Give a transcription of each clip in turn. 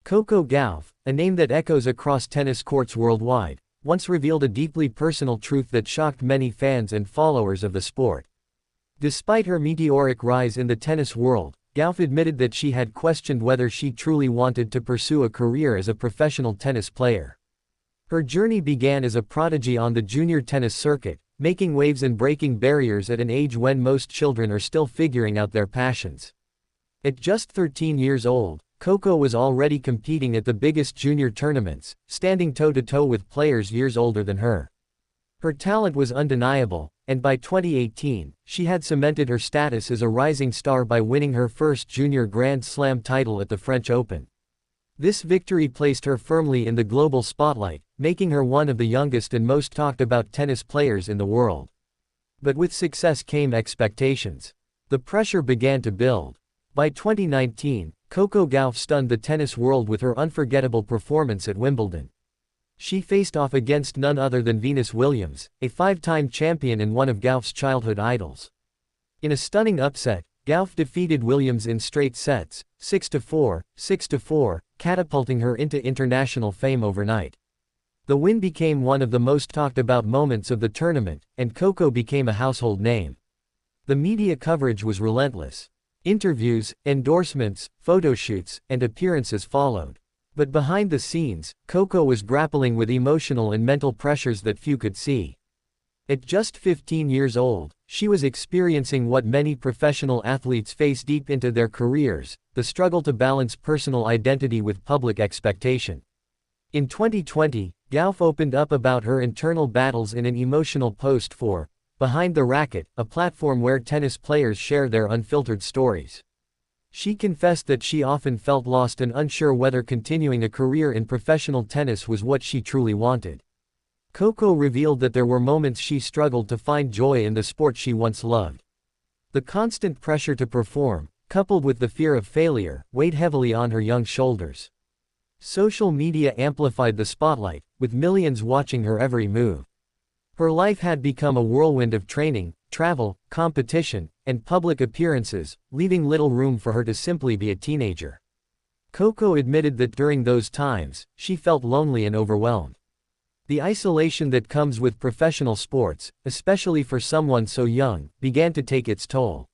Coco Gauff, a name that echoes across tennis courts worldwide, once revealed a deeply personal truth that shocked many fans and followers of the sport. Despite her meteoric rise in the tennis world, Gauff admitted that she had questioned whether she truly wanted to pursue a career as a professional tennis player. Her journey began as a prodigy on the junior tennis circuit, making waves and breaking barriers at an age when most children are still figuring out their passions. At just 13 years old, Coco was already competing at the biggest junior tournaments, standing toe-to-toe with players years older than her. Her talent was undeniable, and by 2018, she had cemented her status as a rising star by winning her first junior Grand Slam title at the French Open. This victory placed her firmly in the global spotlight, making her one of the youngest and most talked about tennis players in the world. But with success came expectations. The pressure began to build. By 2019, Coco Gauff stunned the tennis world with her unforgettable performance at Wimbledon. She faced off against none other than Venus Williams, a five-time champion and one of Gauff's childhood idols. In a stunning upset, Gauff defeated Williams in straight sets, 6-4, 6-4, catapulting her into international fame overnight. The win became one of the most talked about moments of the tournament, and Coco became a household name. The media coverage was relentless. Interviews, endorsements, photoshoots, and appearances followed. But behind the scenes, Coco was grappling with emotional and mental pressures that few could see. At just 15 years old, she was experiencing what many professional athletes face deep into their careers: the struggle to balance personal identity with public expectation. In 2020, Gauff opened up about her internal battles in an emotional post for Behind the Racquet, a platform where tennis players share their unfiltered stories. She confessed that she often felt lost and unsure whether continuing a career in professional tennis was what she truly wanted. Coco revealed that there were moments she struggled to find joy in the sport she once loved. The constant pressure to perform, coupled with the fear of failure, weighed heavily on her young shoulders. Social media amplified the spotlight, with millions watching her every move. Her life had become a whirlwind of training, travel, competition, and public appearances, leaving little room for her to simply be a teenager. Coco admitted that during those times, she felt lonely and overwhelmed. The isolation that comes with professional sports, especially for someone so young, began to take its toll.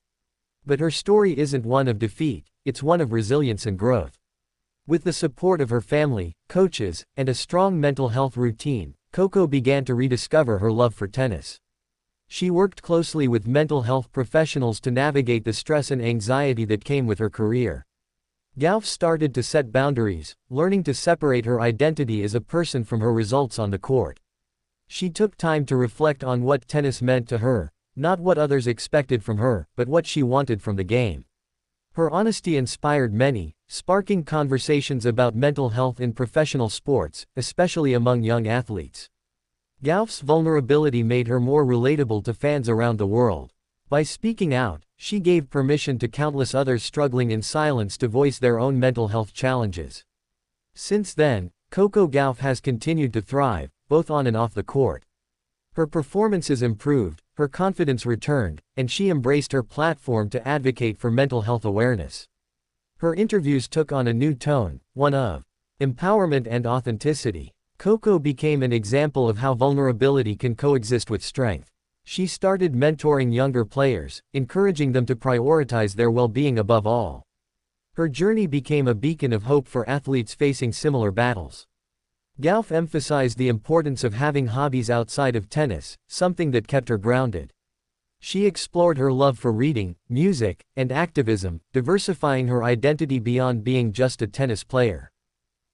But her story isn't one of defeat, it's one of resilience and growth. With the support of her family, coaches, and a strong mental health routine, Coco began to rediscover her love for tennis. She worked closely with mental health professionals to navigate the stress and anxiety that came with her career. Gauff started to set boundaries, learning to separate her identity as a person from her results on the court. She took time to reflect on what tennis meant to her, not what others expected from her, but what she wanted from the game. Her honesty inspired many, sparking conversations about mental health in professional sports, especially among young athletes. Gauff's vulnerability made her more relatable to fans around the world. By speaking out, she gave permission to countless others struggling in silence to voice their own mental health challenges. Since then, Coco Gauff has continued to thrive, both on and off the court. Her performances improved, her confidence returned, and she embraced her platform to advocate for mental health awareness. Her interviews took on a new tone, one of empowerment and authenticity. Coco became an example of how vulnerability can coexist with strength. She started mentoring younger players, encouraging them to prioritize their well-being above all. Her journey became a beacon of hope for athletes facing similar battles. Gauff emphasized the importance of having hobbies outside of tennis, something that kept her grounded. She explored her love for reading, music, and activism, diversifying her identity beyond being just a tennis player.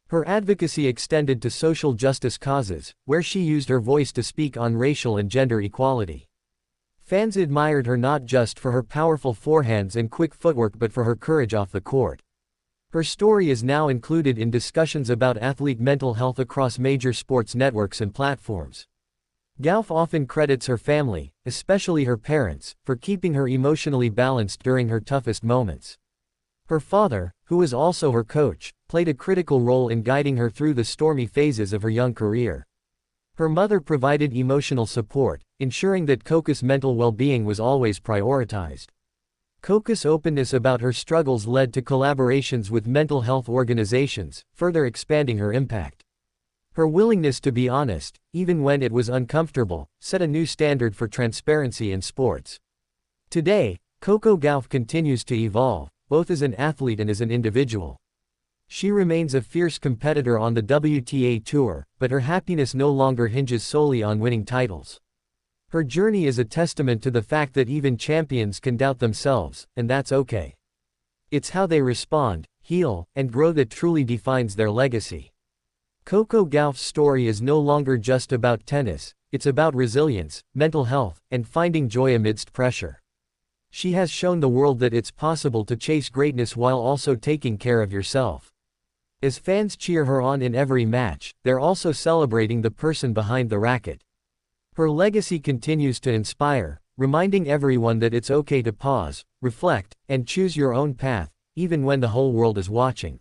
Her advocacy extended to social justice causes, where she used her voice to speak on racial and gender equality. Fans admired her not just for her powerful forehands and quick footwork but for her courage off the court. Her story is now included in discussions about athlete mental health across major sports networks and platforms. Gauff often credits her family, especially her parents, for keeping her emotionally balanced during her toughest moments. Her father, who was also her coach, played a critical role in guiding her through the stormy phases of her young career. Her mother provided emotional support, ensuring that Coco's mental well-being was always prioritized. Coco's openness about her struggles led to collaborations with mental health organizations, further expanding her impact. Her willingness to be honest, even when it was uncomfortable, set a new standard for transparency in sports. Today, Coco Gauff continues to evolve, both as an athlete and as an individual. She remains a fierce competitor on the WTA Tour, but her happiness no longer hinges solely on winning titles. Her journey is a testament to the fact that even champions can doubt themselves, and that's okay. It's how they respond, heal, and grow that truly defines their legacy. Coco Gauff's story is no longer just about tennis, it's about resilience, mental health, and finding joy amidst pressure. She has shown the world that it's possible to chase greatness while also taking care of yourself. As fans cheer her on in every match, they're also celebrating the person behind the racket. Her legacy continues to inspire, reminding everyone that it's okay to pause, reflect, and choose your own path, even when the whole world is watching.